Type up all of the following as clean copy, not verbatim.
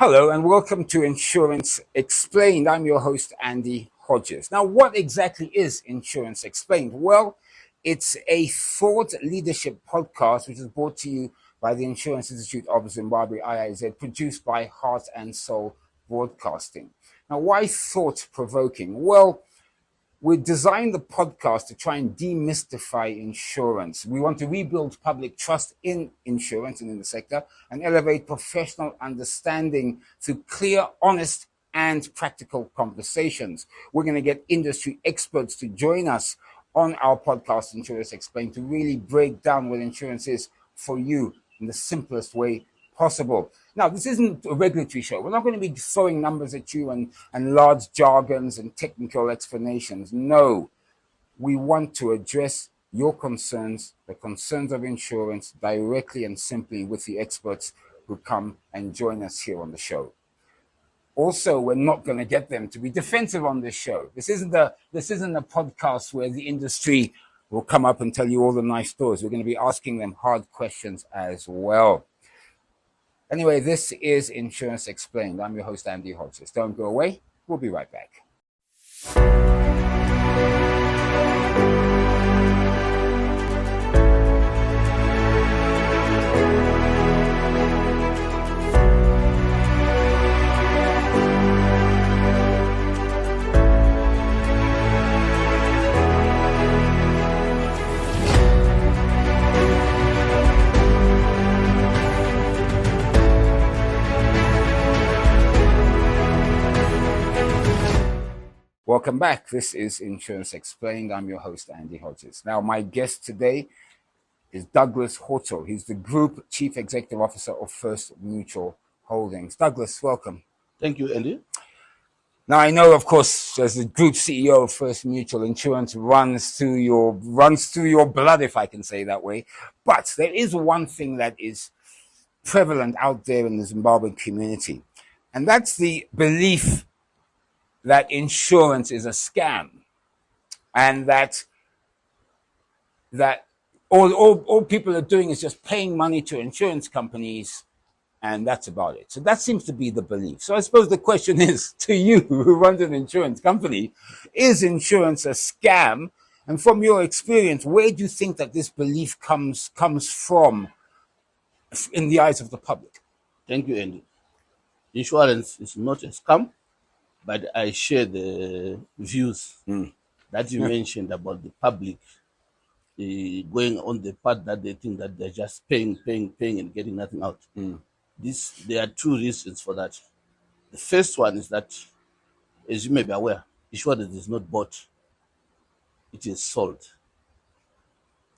Hello and welcome to Insurance Explained. I'm your host, Andy Hodges. Now, what exactly is Insurance Explained? Well, it's a thought leadership podcast which is brought to you by the Insurance Institute of Zimbabwe, IIZ, produced by Heart and Soul Broadcasting. Now, why thought-provoking? Well, we designed the podcast to try and demystify insurance. We want to rebuild public trust in insurance and in the sector and elevate professional understanding through clear, honest, and practical conversations. We're going to get industry experts to join us on our podcast, Insurance Explained, to really break down what insurance is for you in the simplest way possible. Now, this isn't a regulatory show. We're not going to be throwing numbers at you and large jargons and technical explanations. No, we want to address your concerns, the concerns of insurance, directly and simply with the experts who come and join us here on the show. Also, we're not going to get them to be defensive on this show. This isn't a podcast where the industry will come up and tell you all the nice stories. We're going to be asking them hard questions as well. Anyway, this is Insurance Explained. I'm your host, Andy Hodges. Don't go away. We'll be right back. Welcome back. This is Insurance Explained. I'm your host, Andy Hodges. Now, my guest today is Douglas Horto. He's the Group Chief Executive Officer of First Mutual Holdings. Douglas, welcome. Thank you, Andy. Now, I know, of course, as the Group CEO of First Mutual, insurance runs through your blood, if I can say that way. But there is one thing that is prevalent out there in the Zimbabwean community, and that's the belief that insurance is a scam, and that all people are doing is just paying money to insurance companies, and that's about it. So that seems to be the belief. So I suppose the question is to you, who runs an insurance company, is insurance a scam? And from your experience, where do you think that this belief comes from in the eyes of the public? Thank you, Andy. Insurance is not a scam, but I share the views that you mentioned about the public going on the path that they think that they're just paying and getting nothing out. There are two reasons for that. The first one is that, as you may be aware, insurance is not bought, it is sold.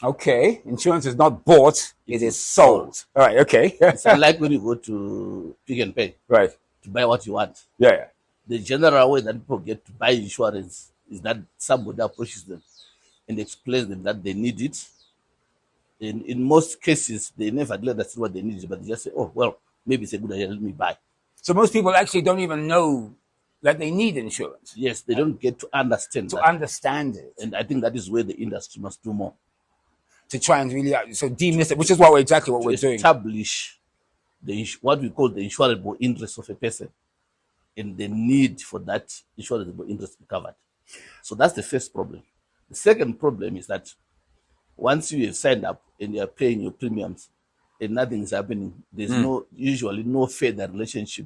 Okay, insurance is not bought, it is sold. All right, okay. It's unlike when you go to Pick and Pay, right, to buy what you want. Yeah. The general way that people get to buy insurance is that somebody approaches them and explains them that they need it. And in most cases, they never let us see what they need, but they just say, oh, well, maybe it's a good idea, let me buy. So most people actually don't even know that they need insurance. Yes, they don't get to understand understand it. And I think that is where the industry must do more. To try and really, demystify, which is what we're doing. Establish what we call the insurable interest of a person, and the need for that insurable interest to be covered. So that's the first problem. The second problem is that once you have signed up and you are paying your premiums and nothing is happening, there's usually no further relationship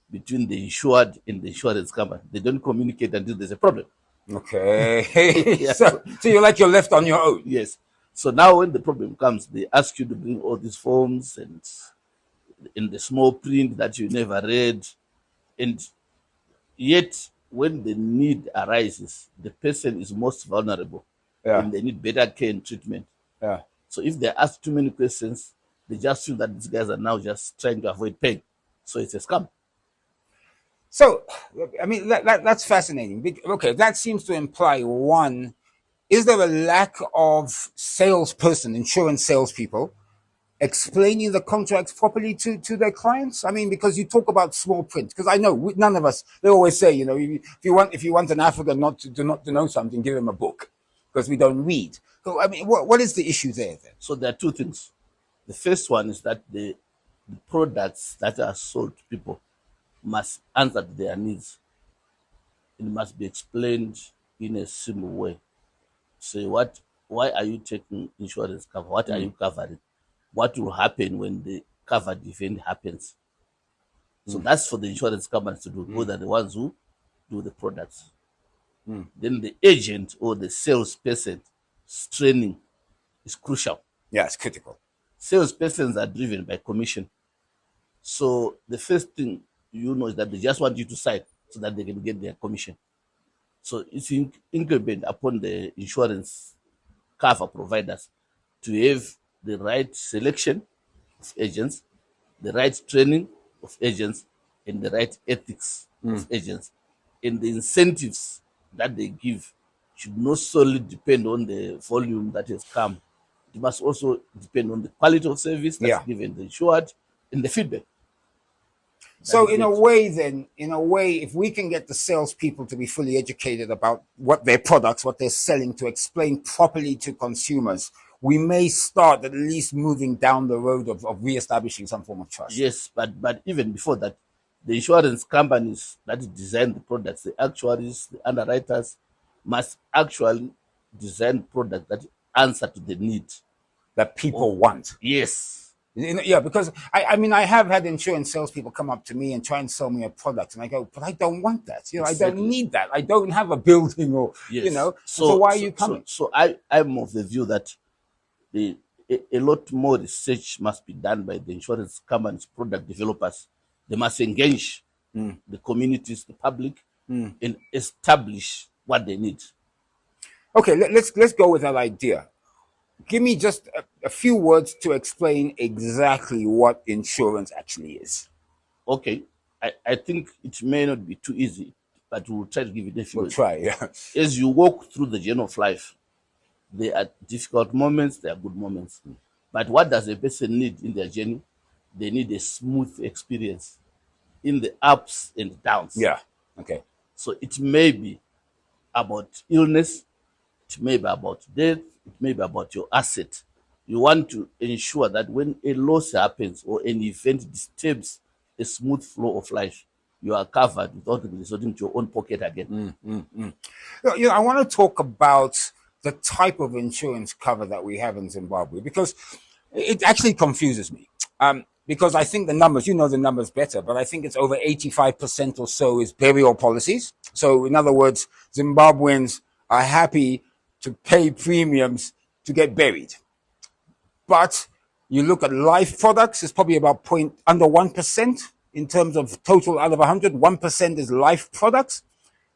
between the insured and the insurance company. They don't communicate until there's a problem. Okay. Yeah. So you're left on your own. Yes. So now when the problem comes, they ask you to bring all these forms and in the small print that you never read. And yet, when the need arises, the person is most vulnerable, and they need better care and treatment. Yeah. So if they ask too many questions, they just feel that these guys are now just trying to avoid pain. So it's a scam. So, I mean, that's fascinating. Okay, that seems to imply, one, is there a lack of insurance salespeople, explaining the contracts properly to their clients? I mean, because you talk about small print, because I know none of us, they always say, if you want an African not to know something, give him a book, because we don't read. So, I mean, what is the issue there then? So there are two things. The first one is that the products that are sold to people must answer to their needs. It must be explained in a simple way. Say, why are you taking insurance cover? What are you covering? What will happen when the covered event happens? So that's for the insurance companies to do. Those are the ones who do the products. Then the agent or the salesperson training is crucial. Yeah, it's critical. Salespersons are driven by commission. So the first thing you know is that they just want you to sign so that they can get their commission. So it's incumbent upon the insurance cover providers to have the right selection of agents, the right training of agents, and the right ethics of agents. And the incentives that they give should not solely depend on the volume that has come. It must also depend on the quality of service that's given the insured and the feedback. So in a way, if we can get the salespeople to be fully educated about what their products, what they're selling, to explain properly to consumers, we may start at least moving down the road of reestablishing some form of trust. Yes, but even before that, the insurance companies that design the products, the actuaries, the underwriters, must actually design products that answer to the need that people want. Yes. Yeah, because I mean, I have had insurance salespeople come up to me and try and sell me a product, and I go, but I don't want that. You know, exactly. I don't need that. I don't have a building, or you know. So why are you coming? So I'm of the view that a lot more research must be done by the insurance companies, product developers. They must engage the communities, the public, and establish what they need. Okay, let's go with that idea. Give me just a few words to explain exactly what insurance actually is. Okay, I think it may not be too easy, but we'll try to give it a few words. We'll try, yeah. As you walk through the journey of life, there are difficult moments, there are good moments. But what does a person need in their journey? They need a smooth experience in the ups and downs. Yeah, okay. So it may be about illness, it may be about death, it may be about your asset. You want to ensure that when a loss happens or an event disturbs a smooth flow of life, you are covered without resorting to your own pocket again. You know, I want to talk about the type of insurance cover that we have in Zimbabwe, because it actually confuses me. Because I think the numbers, you know the numbers better, but I think it's over 85% or so is burial policies. So in other words, Zimbabweans are happy to pay premiums to get buried. But you look at life products, it's probably about under 1% in terms of total out of 100. 1% is life products.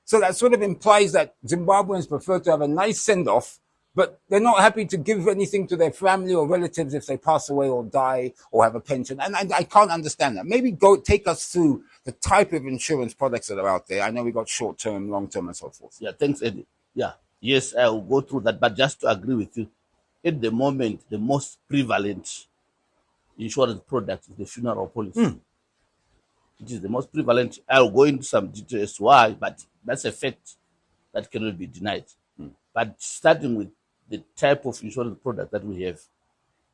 So that sort of implies that Zimbabweans prefer to have a nice send-off, but they're not happy to give anything to their family or relatives if they pass away or die or have a pension. And I can't understand that. Maybe take us through the type of insurance products that are out there. I know we got short-term, long-term, and so forth. Yeah, thanks, Eddie. Yeah, yes, I will go through that. But just to agree with you, at the moment, the most prevalent insurance product is the funeral policy. It is the most prevalent. I'll go into some details why, but that's a fact that cannot be denied. But starting with the type of insurance product that we have,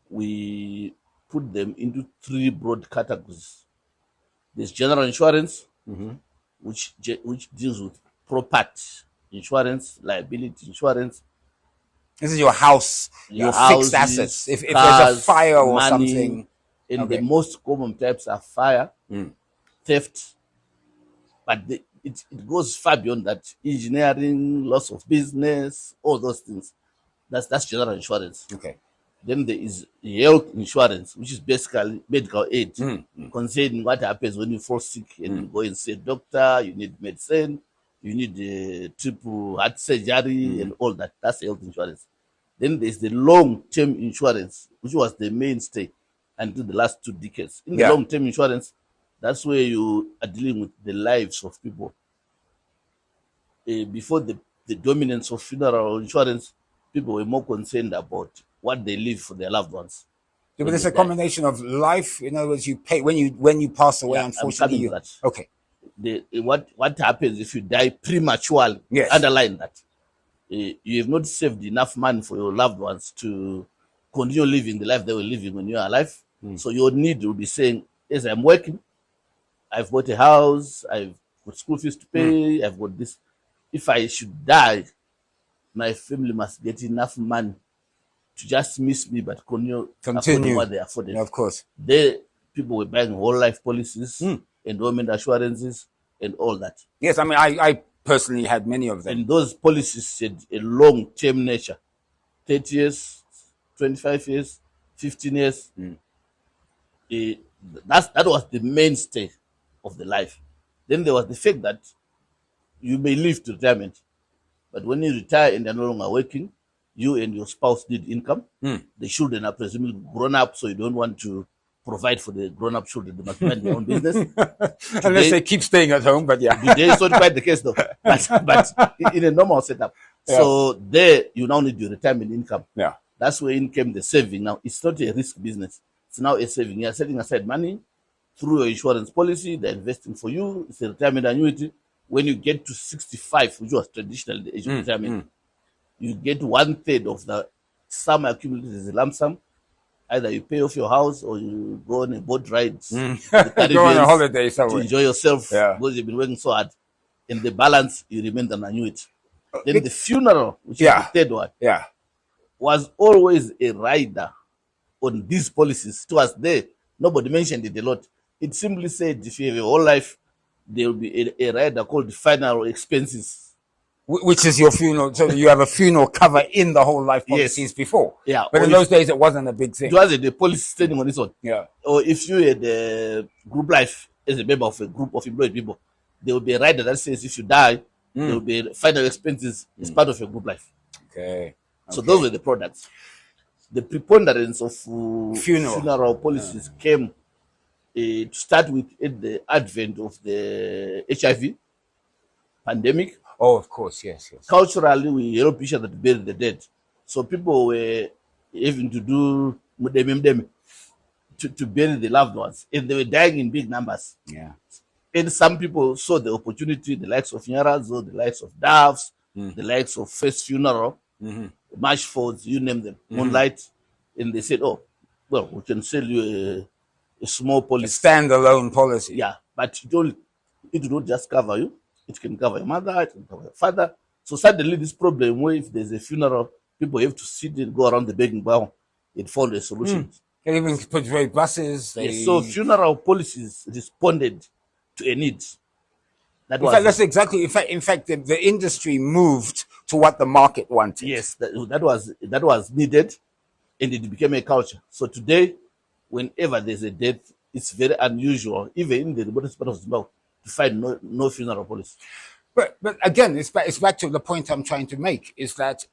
we put them into three broad categories. There's general insurance, which deals with property insurance, liability insurance. This is your house, your fixed assets. If there's a fire or something. And the most common types are fire, theft, but it goes far beyond that. Engineering, loss of business, all those things. That's general insurance. Okay. Then there is health insurance, which is basically medical aid, concerning what happens when you fall sick and you go and see a doctor, you need medicine, you need triple heart surgery and all that. That's health insurance. Then there's the long-term insurance, which was the mainstay until the last 2 decades. In the long-term insurance, that's where you are dealing with the lives of people. Before the dominance of funeral insurance, people were more concerned about what they leave for their loved ones. Yeah, but it's a combination of life. In other words, you pay when you pass away. Unfortunately, okay. What happens if you die prematurely? Yes. Underline that. You have not saved enough money for your loved ones to continue living the life they were living when you are alive. So your need will be saying, as I'm working, I've bought a house, I've got school fees to pay, I've got this. If I should die, my family must get enough money to just miss me, but affording what they afforded. Yeah, of course. People were buying whole life policies, endowment assurances, and all that. Yes, I mean, I personally had many of them. And those policies had a long-term nature, 30 years, 25 years, 15 years. That was the mainstay of the life. Then there was the fact that you may live to retirement, but when you retire and you're no longer working, you and your spouse need income. The children are presumably grown up, so you don't want to provide for the grown-up children. They must mind their own business. Unless they keep staying at home, but yeah. Today it's not quite the case though. But in a normal setup. Yeah. So there you now need your retirement income. Yeah. That's where in came the saving. Now it's not a risk business. It's now a saving. You're setting aside money through your insurance policy, they're investing for you, it's a retirement annuity. When you get to 65, which was traditionally the age of retirement, you get 1/3 of the sum accumulated as a lump sum. Either you pay off your house or you go on a boat ride, Go on a holiday somewhere to enjoy yourself because you've been working so hard. In the balance, you remain an annuity. Then the funeral, which is the third one, was always a rider on these policies. It was there. Nobody mentioned it a lot. It simply said if you have a whole life, there will be a rider called the final expenses, which is your funeral. So you have a funeral cover in the whole life policies before. Yeah. But in those days, it wasn't a big thing. It wasn't the policy standing on its own. Yeah. Or if you had a group life as a member of a group of employed people, there will be a rider that says if you die, there will be final expenses as part of your group life. Okay. So those were the products. The preponderance of funeral policies came to start with at the advent of the HIV pandemic. Oh, of course, yes. Culturally, we help each other to bury the dead. So people were having to do to bury the loved ones, and they were dying in big numbers. Yeah. And some people saw the opportunity, the likes of Nyarazo, the likes of Doves, the likes of First Funeral, Marshfords, you name them, Moonlight, and they said, "Oh, well, we can sell you a small policy, a standalone policy." Yeah, but it will not just cover you; it can cover your mother, it can cover your father. So suddenly, this problem where if there's a funeral, people have to sit and go around the begging bowl, it found a solution. They even put buses. Yes, so funeral policies responded to a need. That's exactly. In fact, the industry moved to what the market wanted. Yes, that was needed, and it became a culture. So today, whenever there's a death, it's very unusual, even in the remotest part of Zimbabwe, to find no funeral policy. But again, it's back to the point I'm trying to make. Is that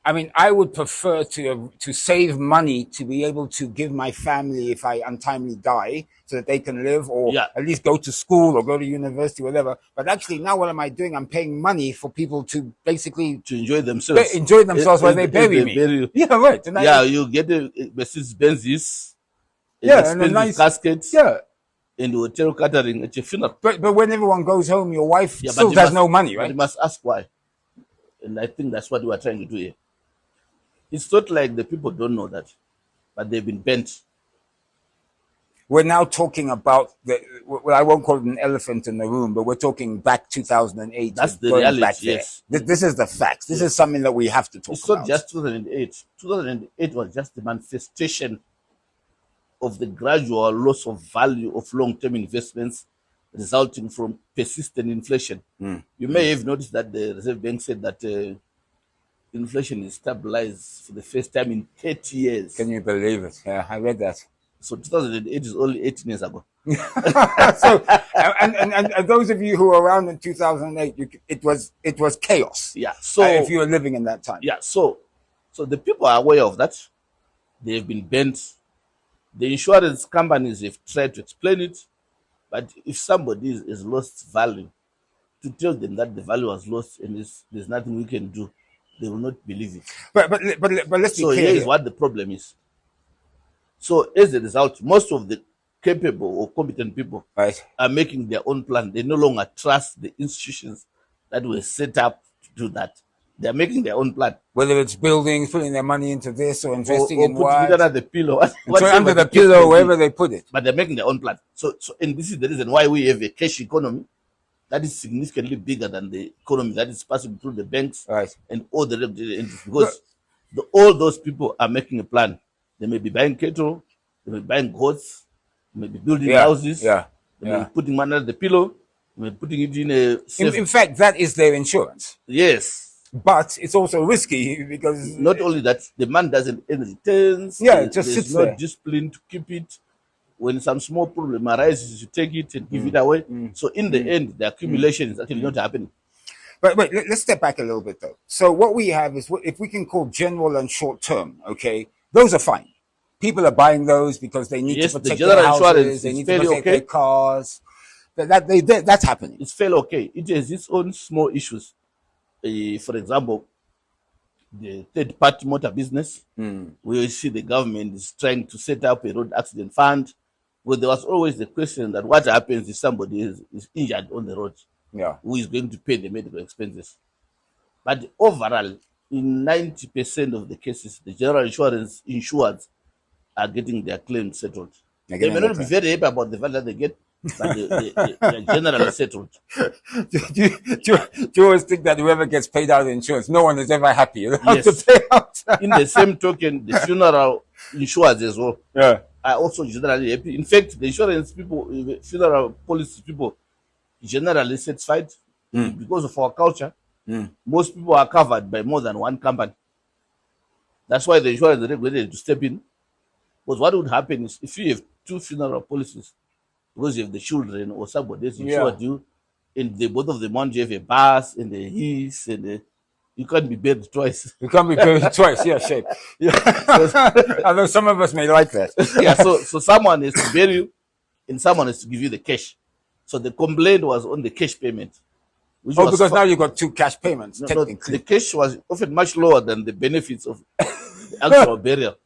I mean, I would prefer to save money to be able to give my family if I untimely die, so that they can live or at least go to school or go to university, whatever. But actually, now what am I doing? I'm paying money for people to basically enjoy themselves. While they bury me. Yeah, right. And you get a Mercedes Benz, and a nice casket. And hotel catering at your funeral. But when everyone goes home, your wife still has no money, right? But you must ask why. And I think that's what we are trying to do here. It's not like the people don't know that, but they've been bent. We're now talking about I won't call it an elephant in the room, but we're talking back 2008. That's the reality, yes. This is the facts. This is something that we have to talk about. It's not just 2008. 2008 was just the manifestation of the gradual loss of value of long-term investments resulting from persistent inflation. You may have noticed that the Reserve Bank said that inflation is stabilized for the first time in 30 years. Can you believe it? Yeah, I read that. So 2008 is only 18 years ago. So, and those of you who were around in 2008, it was chaos. Yeah. So if you were living in that time. Yeah. So the people are aware of that. They have been bent. The insurance companies have tried to explain it, but if somebody has lost value, to tell them that the value was lost and there's nothing we can do, they will not believe it. But let's be clear. So here is what the problem is. So as a result, most of the capable or competent people are making their own plan. They no longer trust the institutions that were set up to do that. They're making their own plan. Whether it's buildings, putting their money into this or investing Or in putting it what. under the pillow. So under the pillow, wherever they put it. But they're making their own plan. So, and this is the reason why we have a cash economy that is significantly bigger than the economy that is passing through the banks Right. and all the entities, because all those people are making a plan. They may be buying cattle, they may be buying goats, they may be building houses, they may be putting money under the pillow, they may be putting it in a safe. In fact, that is their insurance. Yes. But it's also risky because not only that, the man doesn't earn returns. Yeah, it just sits no there. discipline to keep it. When some small problem arises, you take it and give it away. So in the end, the accumulation is actually not happening. But wait, let's step back a little bit though. So what we have is what if we can call general and short term, okay? Those are fine. People are buying those because they need to protect their houses, they need to protect their cars. That's happening. It's fairly okay. It has its own small issues. For example, the third-party motor business, where you see the government is trying to set up a road accident fund. Well, there was always the question that what happens if somebody is injured on the road? Yeah. Who is going to pay the medical expenses? But overall, in 90% of the cases, the general insurance insured are getting their claims settled. They may not be very happy about the value that they get, but they're generally settled. Do you always think that whoever gets paid out of insurance, no one is ever happy? Yes. To pay out. In the same token, the funeral insurers as well are also generally happy. In fact, the insurance people, the funeral policy people, generally satisfied because of our culture. Most people are covered by more than one company. That's why the insurance is regulated to step in. Because what would happen is if you have two funeral policies, because you have the children or somebody else insured you, and both of them want to have a bus and a his and you can't be buried twice. You can't be buried twice, shape. Although some of us may like that. So someone has to bury you and someone has to give you the cash. So the complaint was on the cash payment. Because now you've got two cash payments, technically. The cash was often much lower than the benefits of the actual burial.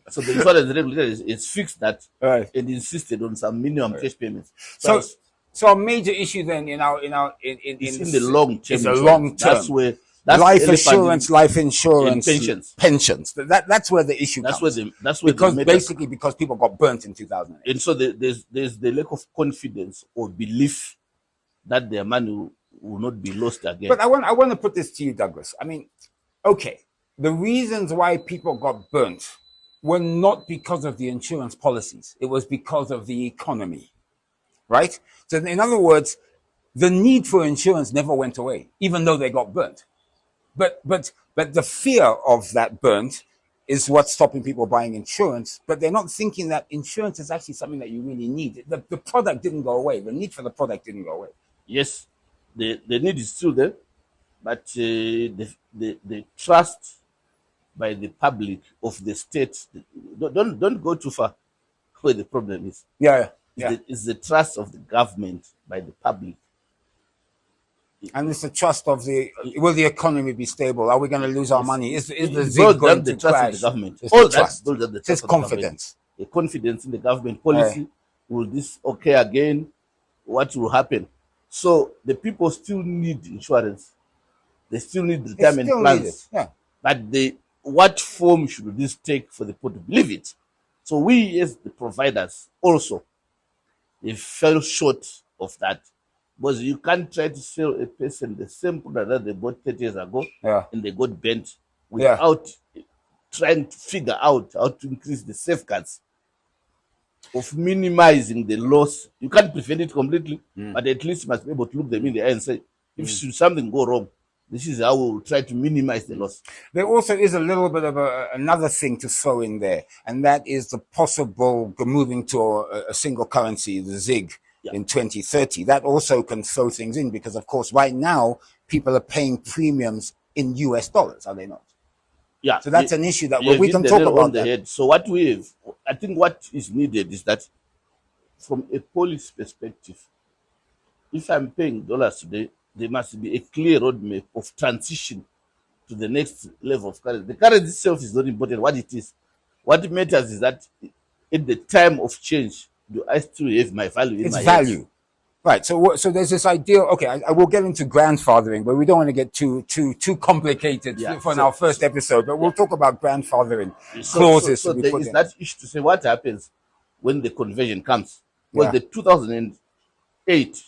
So the insurance regulator is fixed that and insisted on some minimum cash payments. So a major issue then in the long term. It's a long term. That's life insurance, pensions. That's where the issue comes. That's where because people got burnt in 2008. And so there's the lack of confidence or belief that their money will not be lost again. But I want to put this to you, Douglas. I mean, okay, the reasons why people got burnt were not because of the insurance policies. It was because of the economy, right? So in other words, the need for insurance never went away, even though they got burnt. But the fear of that burnt is what's stopping people buying insurance. But they're not thinking that insurance is actually something that you really need. The product didn't go away. The need for the product didn't go away. Yes, the need is still there, but the trust by the public of the state, don't go too far where the problem is. It's the trust of the government by the public. And it's the trust of will the economy be stable? Are we going to lose our money? Is the ZIG going to crash? The government. It's all trust. It's confidence. The confidence in the government policy. Will this occur again? What will happen? So the people still need insurance. They still need retirement plans. But what form should this take for the people to believe it? So we, as the providers, also, they fell short of that. Because you can't try to sell a person the same product that they bought 30 years ago and they got bent without trying to figure out how to increase the safeguards of minimizing the loss. You can't prevent it completely, but at least you must be able to look them in the eye and say, if something go wrong, this is how we will try to minimize the loss. There also is a little bit of another thing to throw in there, and that is the possible moving to a single currency, the ZIG, in 2030. That also can throw things in because, of course, right now, people are paying premiums in US dollars, are they not? Yeah. So that's an issue that we can talk about. That. So what we have, I think what is needed is that from a policy perspective, if I'm paying dollars today, there must be a clear roadmap of transition to the next level of currency. The currency itself is not important, what it is. What matters is that at the time of change, do I still have my value in my value. Right. So there's this idea. Okay, I will get into grandfathering, but we don't want to get too complicated Yeah, for so- our first episode. But we'll talk about grandfathering So clauses. so to be there put is in. that issue to say what happens when the conversion comes. Well, Yeah. the 2008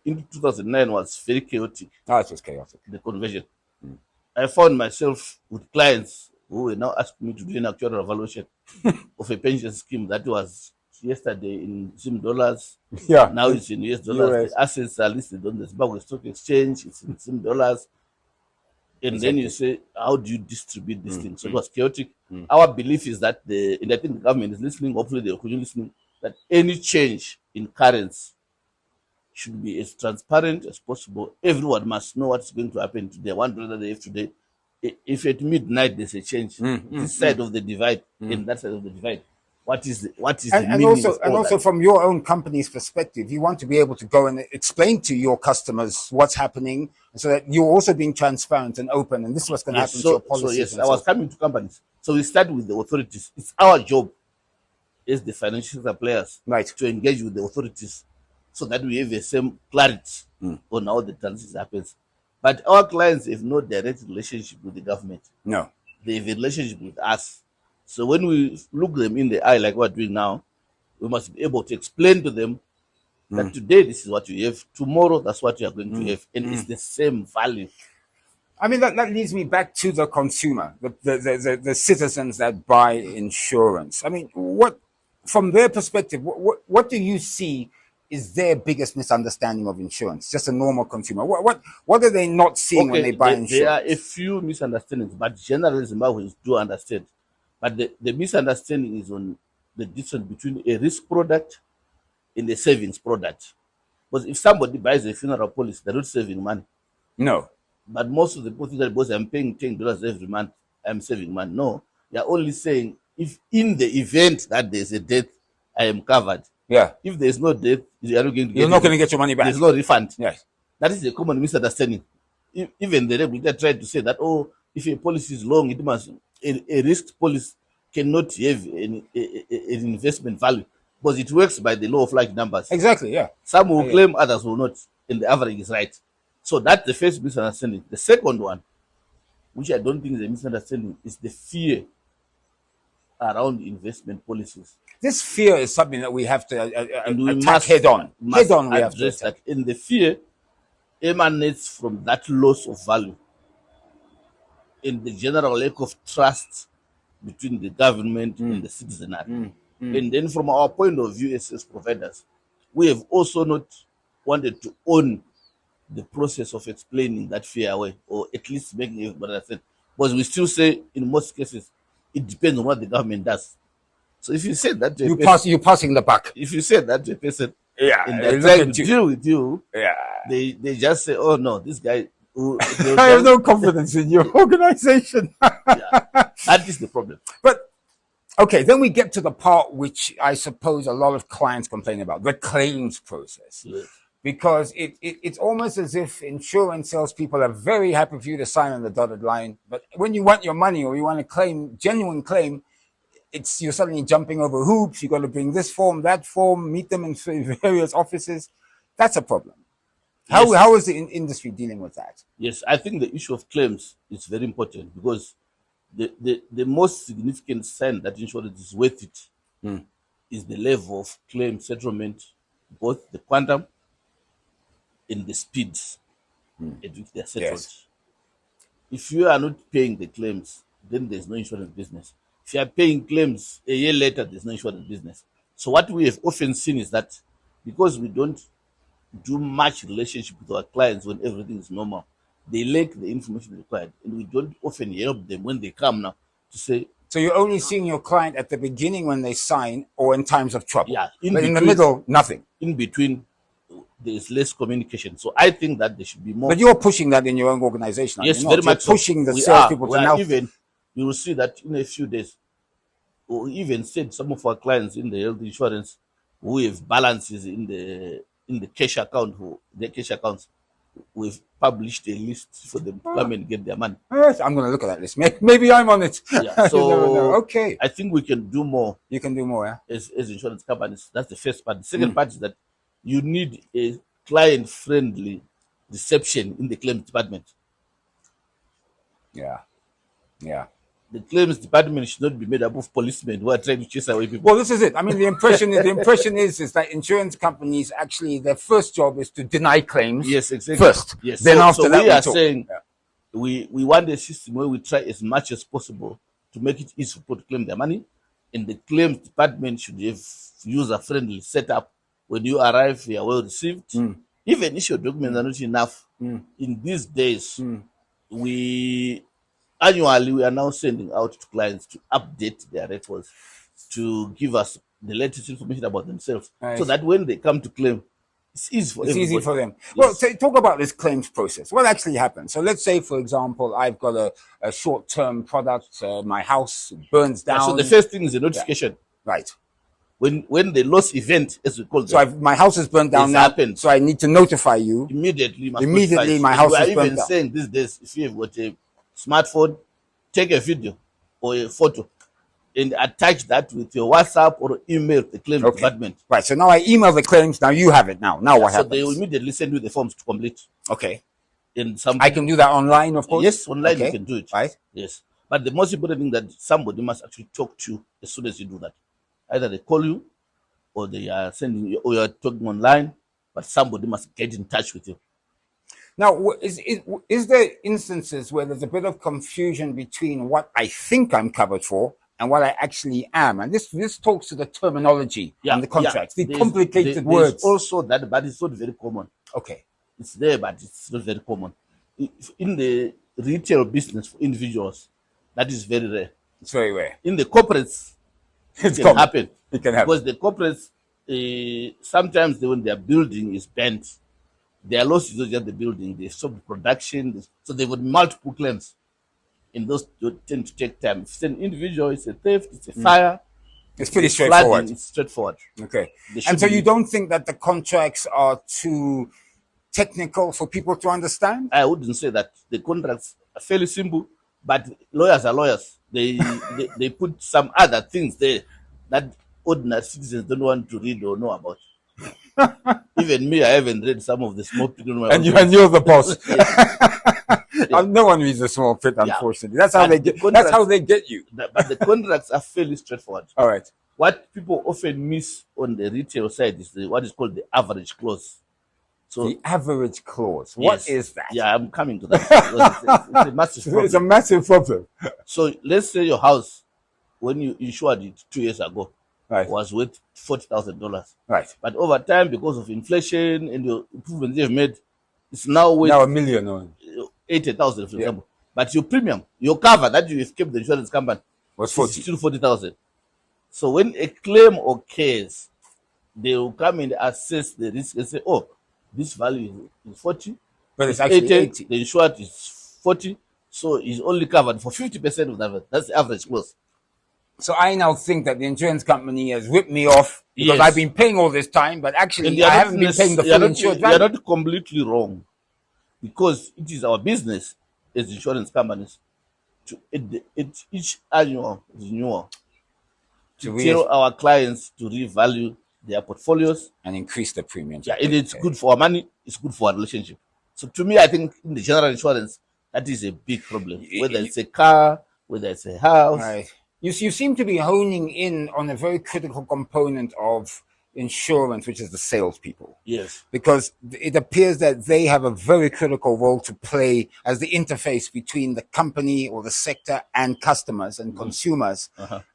into 2009 was very chaotic, Oh, it's just chaotic. the conversion. I found myself with clients who were now asking me to do an actual evaluation of a pension scheme that was yesterday in Zim dollars. Yeah. Now it's in US dollars. US. The assets are listed on the Zimbabwe Stock Exchange. It's in Zim dollars. And then you say, how do you distribute this thing? So it was chaotic. Our belief is that and I think the government is listening, hopefully they're listening, that any change in currency should be as transparent as possible. Everyone must know what's going to happen today. $1 that they have today. If at midnight there's a change, this side of the divide and that side of the divide, what is the And meaning also, of all that? from your own company's perspective, you want to be able to go and explain to your customers what's happening, so that you're also being transparent and open. And this is what's going to happen to your policies. yes, and I was coming to companies. So we start with the authorities. It's our job as the financial suppliers Right. to engage with the authorities so that we have the same clarity on how the transition happens. But our clients have no direct relationship with the government. No. They have a relationship with us. So when we look them in the eye like we're doing now, we must be able to explain to them that today this is what you have, tomorrow that's what you are going to have, and it's the same value. I mean, that leads me back to the consumer, the citizens that buy insurance. I mean, from their perspective, what do you see is their biggest misunderstanding of insurance? Just a normal consumer. What are they not seeing when they buy insurance? There are a few misunderstandings, but generally Zimbabweans do understand. But the misunderstanding is on the difference between a risk product and a savings product. Because if somebody buys a funeral policy, they're not saving money. No. But most of the people think that because I'm paying $10 every month, I'm saving money. No, they're only saying if in the event that there's a death, I am covered. Yeah. If there's no death, you're not going to get You're not going to get your money back. There's no refund. Yes. That is a common misunderstanding. Even the regulator tried to say that, if a policy is long, it must a risk policy cannot have an investment value because it works by the law of large numbers. Exactly. Yeah. Some will claim, others will not, and the average is right. So that's the first misunderstanding. The second one, which I don't think is a misunderstanding, is the fear around investment policies. This fear is something that we have to And we attack must head on. must Head on, we have to address attack. that. And the fear emanates from that loss of value and the general lack of trust between the government and the citizenry. And then from our point of view as providers, we have also not wanted to own the process of explaining that fear away, or at least making everybody understand. Because we still say in most cases, it depends on what the government does. So if you say that to a person, You're passing the buck. if you say that to a person, Yeah. and they they're look trying at to you. deal with you, Yeah. they just say, "Oh no, this guy." I have no confidence in your organization. That is the problem. But okay, then we get to the part which I suppose a lot of clients complain about, the claims process. Yes. Because it's almost as if insurance salespeople are very happy for you to sign on the dotted line. But when you want your money or you want to claim, genuine claim, you're suddenly jumping over hoops. You got to bring this form, that form, meet them in various offices. That's a problem. Yes. How is the industry dealing with that? Yes, I think the issue of claims is very important because the most significant sign that insurance is worth it is the level of claim settlement, both the quantum and the speeds at which they are settled. Yes. If you are not paying the claims, then there's no insurance business. If you are paying claims a year later, there's no insurance business. So what we have often seen is that because we don't do much relationship with our clients when everything is normal, they lack the information required, and we don't often help them when they come now to say, So you're only seeing your client at the beginning when they sign or in times of trouble. Yeah, But in the between- middle, nothing. in between, there's less communication. So I think that there should be more. But you're pushing that in your own organization. Yes, you're very not. much You're so. pushing the We salespeople are to now. even, you will see that in a few days, or even said some of our clients in the health insurance who have balances in the cash account, their cash accounts, we've published a list for them to come and get their money. Yes, I'm going to look at that list. Maybe I'm on it. Yeah, You never know. so Okay, I think we can do more you can do more. Yeah? as insurance companies. That's the first part. The second part is that you need a client-friendly reception in the claims department. Yeah. Yeah. The claims department should not be made up of policemen who are trying to chase away people. Well, this is it. I mean, the impression is that insurance companies actually their first job is to deny claims. Yes, exactly. First, yes. Then so, after so that, we are talk. saying we want a system where we try as much as possible to make it easy for people to claim their money, and the claims department should have user-friendly setup. When you arrive, you are well received. Even if your documents are not enough, in these days, we annually we are now sending out to clients to update their records, to give us the latest information about themselves, Right. so that when they come to claim, it's easy for everybody. Easy for them. Yes. Well, so talk about this claims process. What actually happens? So let's say, for example, I've got a short-term product. My house burns down. So the first thing is a notification. Right. When the loss event, as we call it, So my house is burned down It's now. happened. So I need to notify you. immediately you must Immediately notify. my And house we are is burnt even down. saying these days, if you have got a smartphone, take a video or a photo and attach that with your WhatsApp or email to the claims department. Right. So now I email the claims. Now you have it. Now what So happens? they will immediately send you the forms to complete. Okay. And some I can do that online, of course. Yes, online Okay. you can do it. Right. Yes. But the most important thing that somebody must actually talk to you as soon as you do that. Either they call you or they are sending you or you are talking online, but somebody must get in touch with you. Now, is there instances where there's a bit of confusion between what I think I'm covered for and what I actually am? And this talks to the terminology and the contracts, the complicated words. There's also that, but it's not very common. Okay. It's there, but it's not very common. In the retail business for individuals, that is very rare. It's very rare. In the corporates, it can common. happen. It can happen. Because the corporates, sometimes when their building is bent, their loss is not just the building, they stop the production, so they've got multiple claims. And those tend to take time. If it's an individual, it's a theft, it's a fire. It's pretty it's straightforward. flooding, it's straightforward. Okay. There should And so be- you don't think that the contracts are too technical for people to understand? I wouldn't say that. The contracts are fairly simple, but lawyers are lawyers. They put some other things there that ordinary citizens don't want to read or know about. Even me, I haven't read some of the small print on my And own. you're the boss. No one reads a small print, unfortunately. That's how And they the get. That's contracts- how they get you. But the contracts are fairly straightforward. All right. What people often miss on the retail side is what is called the average clause. So The average clause. What yes. is that? Yeah, I'm coming to that. Because it's a massive problem. It's a massive problem. So let's say your house, when you insured it 2 years ago, Right. was worth $40,000. Right. But over time, because of inflation and the improvements they've made, it's now worth Now $1 million. On 80,000, for example. But your premium, your cover that you have kept the insurance company, was is 40. still 40,000. So when a claim occurs, they will come and assess the risk and say, "Oh, this value is 40, But it's actually 80. The insured is 40, so it's only covered for 50% of that. That's the average clause." So I now think that the insurance company has ripped me off because Yes. I've been paying all this time, but And actually you're I not haven't been paying the you're full not- insured You're value. not completely wrong, because it is our business as insurance companies to at each annual renewal to To tell our clients to revalue their portfolios. and increase the premiums. Yeah, and it's good for our money, it's good for our relationship. So to me, I think in the general insurance, that is a big problem. Whether it's a car, whether it's a house. Right. You seem to be honing in on a very critical component of insurance, which is the salespeople. Yes. Because it appears that they have a very critical role to play as the interface between the company or the sector and customers and consumers.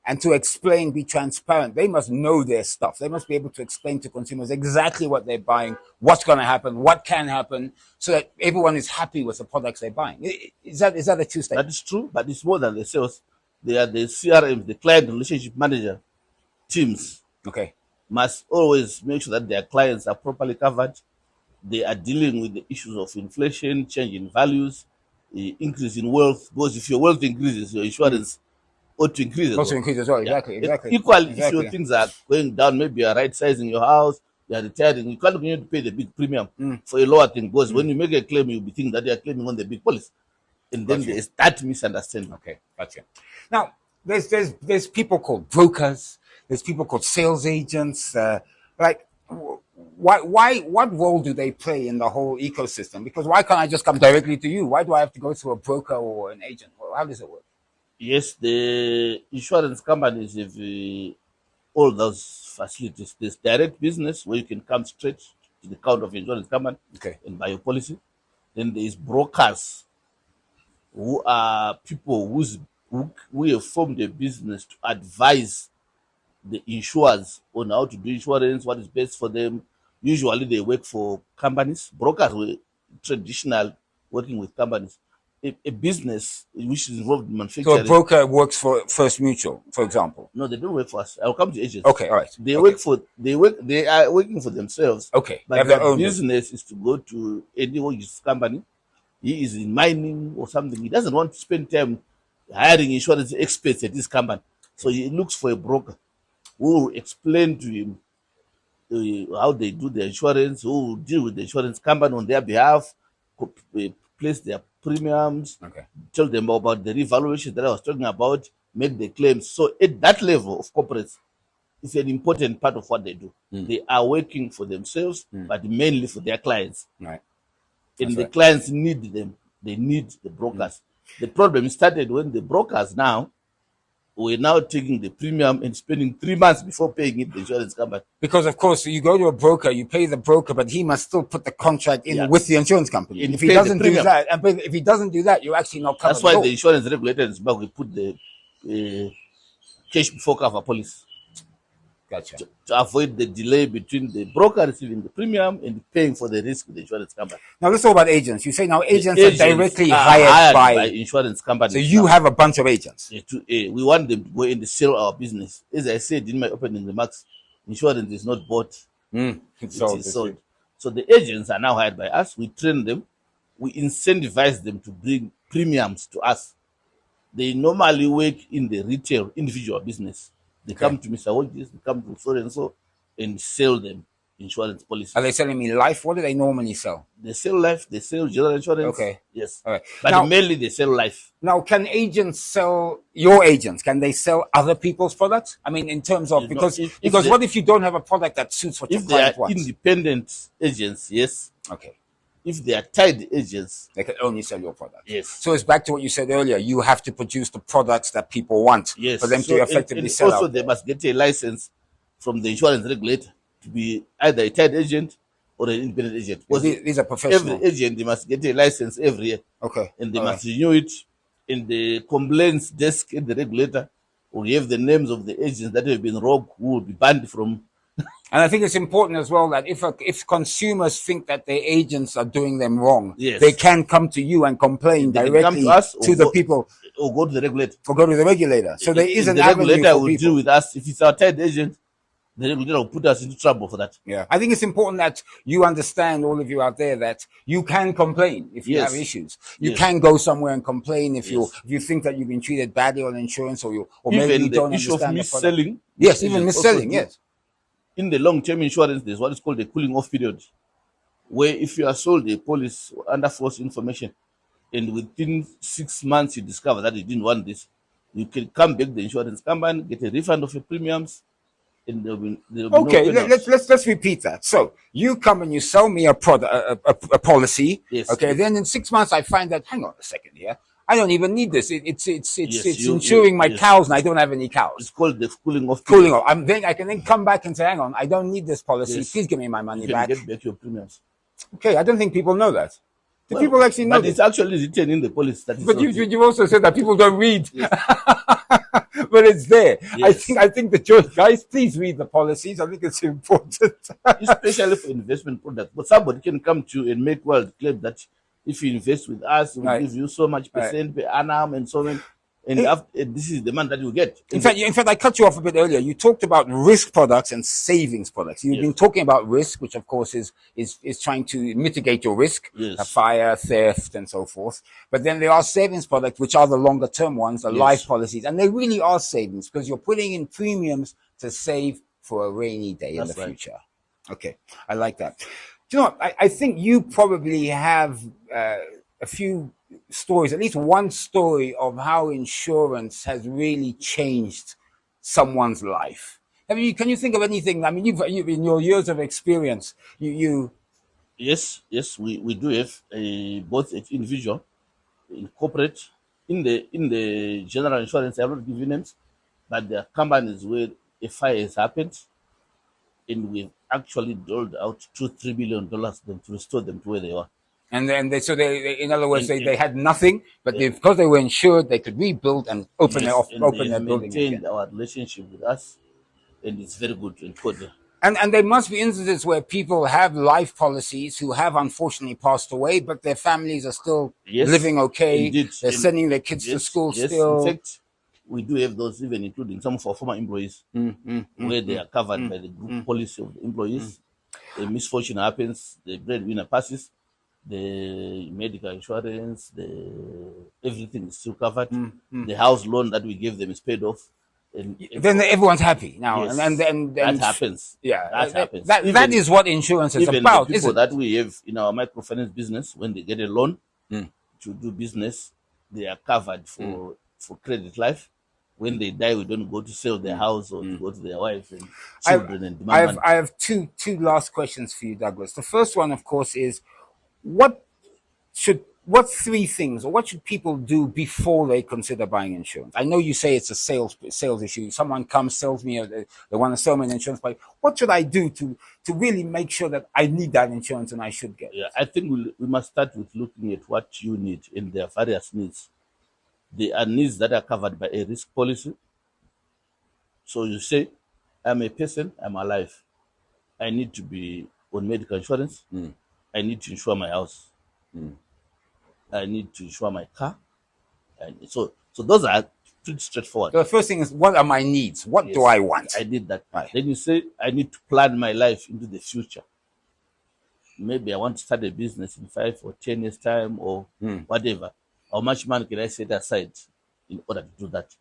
And to explain, be transparent. They must know their stuff. They must be able to explain to consumers exactly what they're buying, what's going to happen, what can happen, so that everyone is happy with the products they're buying. Is that a true statement? That is true, but it's more than the sales. They are the CRM, the client relationship manager teams. Okay. Must always make sure that their clients are properly covered. They are dealing with the issues of inflation, change in values, increase in wealth. Because if your wealth increases, your insurance ought to increase as Also well. increase as well. Yeah. Exactly. Equally, if Exactly. your things are going down, maybe you are right sizing your house, you are retiring, you can't continue to pay the big premium for a lower thing. Because when you make a claim, you'll be thinking that you are claiming on the big policy. And then there's that misunderstanding. Okay, gotcha. Now, there's people called brokers. There's people called sales agents. what role do they play in the whole ecosystem? Because why can't I just come directly to you? Why do I have to go through a broker or an agent? Well, how does it work? Yes, the insurance companies have all those facilities. There's direct business where you can come straight to the account of insurance company Okay. and buy your policy. Then there is brokers who are people who have formed a business to advise the insurers on how to do insurance, what is best for them. Usually they work for companies. Brokers were traditional working with companies. A business which is involved in So manufacturing. a broker works for First Mutual, for example. No, they don't work for us. I'll come to agents. Okay, all right. They Okay. they are working for themselves. Okay, they But have their their own business is to go to any his company. He is in mining or something. He doesn't want to spend time hiring insurance experts at this company. So he looks for a broker who will explain to him how they do the insurance, who will deal with the insurance company on their behalf, place their premiums, Okay. tell them about the revaluation that I was talking about, make the claims. So at that level of corporates, it's an important part of what they do. They are working for themselves, but mainly for their clients. Right. And That's the right. clients need them. They need the brokers. The problem started when the brokers now were now taking the premium and spending 3 months before paying it the insurance company. Because of course you go to a broker, you pay the broker, but he must still put the contract in Yeah. with the insurance company. And If he pay the doesn't do premium. that, and if he doesn't do that, you're actually not covered That's why at all. the insurance regulator in Zimbabwe put the cash before cover policy Gotcha. to avoid the delay between the broker receiving the premium and paying for the risk with the insurance company. Now let's talk about agents. You say now agents Agents are directly are hired by. insurance companies. So you now. have a bunch of agents. We want them to go in and sell our business. As I said in my opening remarks, insurance is not bought, It's it sold, is it's sold. true. So the agents are now hired by us. We train them. We incentivize them to bring premiums to us. They normally work in the retail individual business. They come to Mr. Hodges, they come to so and so, and sell them insurance policies. Are they selling me life? What do they normally sell? They sell life, they sell general insurance. Okay. Yes. All right. But Now- mainly they sell life. Now, can agents sell your agents? Can they sell other people's products? I mean, in terms of You know, because if because they- what if you don't have a product that suits what your If they are client wants? independent agents, yes. Okay, If they are tied agents, they can only sell your product. yes. So it's back to what you said earlier. You have to produce the products that people want Yes. for them So, to effectively and sell also out they there. must get a license from the insurance regulator to be either a tied agent or an independent agent. Because These are professional. every agent they must get a license every year. Okay, And they all must renew it. In the complaints desk at the regulator, we have the names of the agents that have been robbed who will be banned from. And I think it's important as well that if consumers think that their agents are doing them wrong, Yes. they can come to you and complain They can directly come to us to or the go- people or go to the regulator. or go to the regulator. So there is And an the avenue regulator for will people. deal with us. If it's our tied agent, the regulator will put us into trouble for that. Yeah, I think it's important that you understand, all of you out there, that you can complain if you Yes. have issues. You Yes. can go somewhere and complain if Yes. you think that you've been treated badly on insurance, or maybe Even you the don't issue of understand the product. mis-selling. Yes, even agents also mis-selling. do. Yes. In the long-term insurance, there's what is called a cooling off period, where if you are sold a policy under false information, and within 6 months you discover that you didn't want this, you can come back to the insurance company, get a refund of your premiums, and there'll be Okay, no let's repeat that. So you come and you sell me a product, a policy. Yes. Okay. Then in 6 months, I find that, hang on a second here, I don't even need this. It's you- insuring my yes. cows, and I don't have any It's cows. called the cooling off period. Cooling off. I can then come back and say, hang on, I don't need this policy. Yes. Please give me my money You can back. get back your premiums. Okay, I don't think people know that. Do Well, people actually know but this? it's actually written in the policy that it's But not- you also said that people don't read. But it's there. Yes. I think the choice, guys, please read the policies. I think it's important. especially for investment products. But somebody can come to you and make wild claim that if you invest with us, we'll Right. give you so much percent per annum and so on. And this is the man that you get. In fact, I cut you off a bit earlier. You talked about risk products and savings products. You've Yes. been talking about risk, which of course is trying to mitigate your risk, Yes. fire, theft, and so forth. But then there are savings products, which are the longer term ones, the life policies, and they really are savings because you're putting in premiums to save for a rainy day in That's the right. future. Okay, I like that. Do you know what? I think you probably have a few stories, at least one story of how insurance has really changed someone's life. Can you think of anything? I mean, you've in your years of experience, you Yes, we do have both at individual, in corporate, in the general insurance. I have not given names, but there are companies where a fire has happened, and we've actually doled out $2-3 billion them to restore them to where they were. and then in other words, And they had nothing, but because they were insured, they could rebuild and open yes, and open they've their building maintained again. our relationship with us, and it's very good and good. And there must be instances where people have life policies who have unfortunately passed away, but their families are still Yes, living okay. indeed. They're And sending their kids to yes, school yes. still. In fact, we do have those, even including some of our former employees, where they are covered by the group policy of the employees. The misfortune happens, the breadwinner passes, the medical insurance, everything is still covered. The house loan that we gave them is paid off. And Then everyone's happy now, yes, and that happens. Yeah, that happens. That Even- is what insurance is Even about, the people isn't it? that we have in our microfinance business, when they get a loan to do business, they are covered for credit life. When they die, we don't go to sell their house or to go to their wife and children and demand money. I have two last questions for you, Douglas. The first one, of course, is what three things, or what should people do before they consider buying insurance? I know you say it's a sales issue. Someone comes, sells me, they want to sell me an insurance policy. What should I do to really make sure that I need that insurance and I should get it? Yeah, I think we must start with looking at what you need and their various needs. There are needs that are covered by a risk policy. So you say, I'm a person, I'm alive. I need to be on medical insurance. I need to insure my house. I need to insure my car. And so those are pretty straightforward. So the first thing is, what are my needs? What do Yes, I want? I did that. Right. Then you say, I need to plan my life into the future. Maybe I want to start a business in 5 or 10 years' time or whatever. How much money can I set aside in order to do that?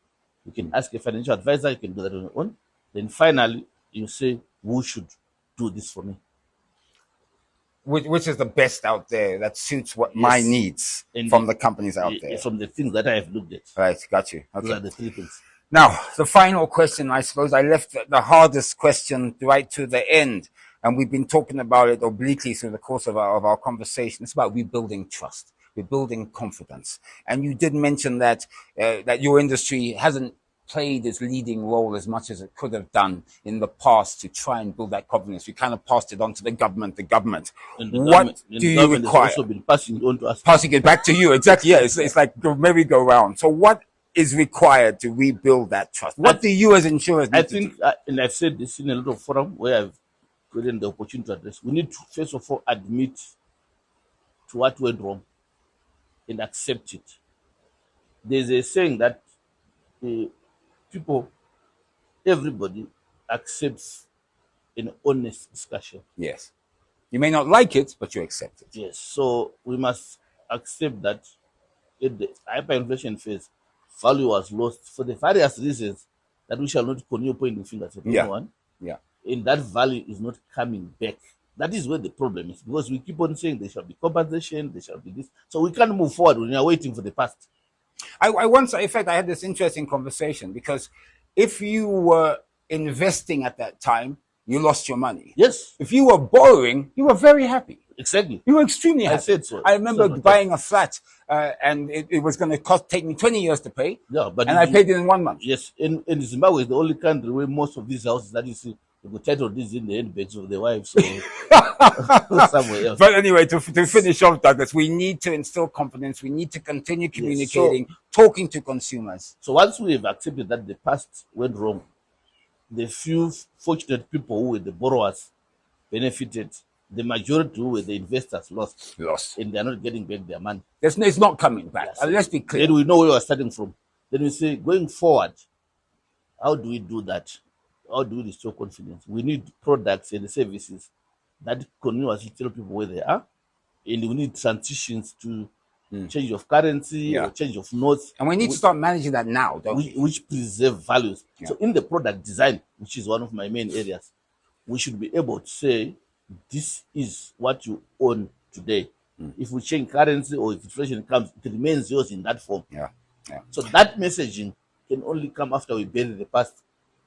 You can ask a financial advisor, you can do that on your own. Then finally, you say, who should do this for me? Which is the best out there that suits what my Yes. needs And from the companies out there? From the things that I have looked at. Right, got you. Those Okay. are the three things. Now, the final question, I suppose I left the hardest question right to the end, and we've been talking about it obliquely through the course of our conversation. It's about rebuilding trust, rebuilding confidence. And you did mention that that your industry hasn't played its leading role as much as it could have done in the past to try and build that confidence. We kind of passed it on to the government. And the What government, and do the you government require? has also been passing it on to us. Passing it back to you, exactly. Yeah, it's like the merry-go-round. So what is required to rebuild that trust? What do you as insurers need I to do? think, and I've said this in a lot of forum where I've gotten the opportunity to address, we need to first of all admit to what went wrong and accept it. There's a saying that everybody accepts an honest discussion. Yes. You may not like it, but you accept it. Yes, so we must accept that in the hyperinflation phase, value was lost for the various reasons that we shall not continue pointing fingers at Yeah. anyone. Yeah. And that value is not coming back. That is where the problem is, because we keep on saying there shall be compensation, there shall be this. So we can't move forward when we are waiting for the past. I once, in fact, I had this interesting conversation because if you were investing at that time, you lost your money. Yes, If you were borrowing, you were very happy. exactly. You were extremely I happy. said so. I remember So- buying a flat, and it was going to take me 20 years to pay, Yeah, but and I paid it in 1 month. Yes, in Zimbabwe is the only country where most of these houses that you see, the title deeds in the handbags of the wives or somewhere else. But anyway, to finish off, Douglas, we need to instill confidence. We need to continue communicating, talking to consumers. So once we have accepted that the past went wrong, the few fortunate people who were the borrowers benefited, the majority who were the investors lost, Lost. and they are not getting back their money. It's not coming back. Yes. Let's be clear. Then we know where we are starting from. Then we say, going forward, how do we do that? How do we restore confidence? We need products and services that continuously tell people where they are, and we need transitions to change of currency or change of notes, And we need to start managing that now, don't we? which preserve values. So in the product design, which is one of my main areas, we should be able to say, this is what you own today. If we change currency or if inflation comes, it remains yours in that form. Yeah. Yeah. So that messaging can only come after we bury the past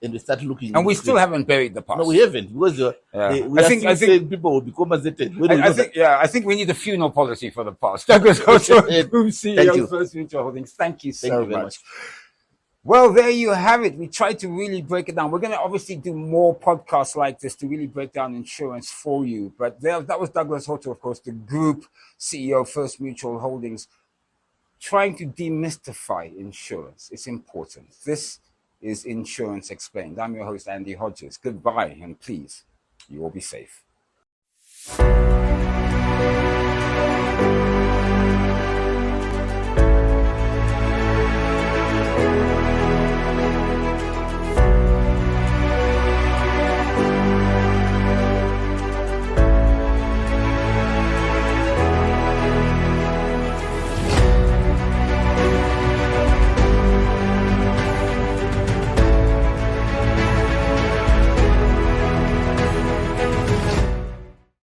and we start looking. And we still haven't buried the past. No, we haven't, because I think people will be compensated. I think we need a funeral policy for the past. Douglas Hoto, Group CEO, First Mutual Holdings. Thank you so much. Well, there you have it. We tried to really break it down. We're going to obviously do more podcasts like this to really break down insurance for you. But that was Douglas Hoto, of course, the Group CEO, First Mutual Holdings, trying to demystify insurance. It's important. This is Insurance Explained. I'm your host, Andy Hodges. Goodbye, and please, you all be safe.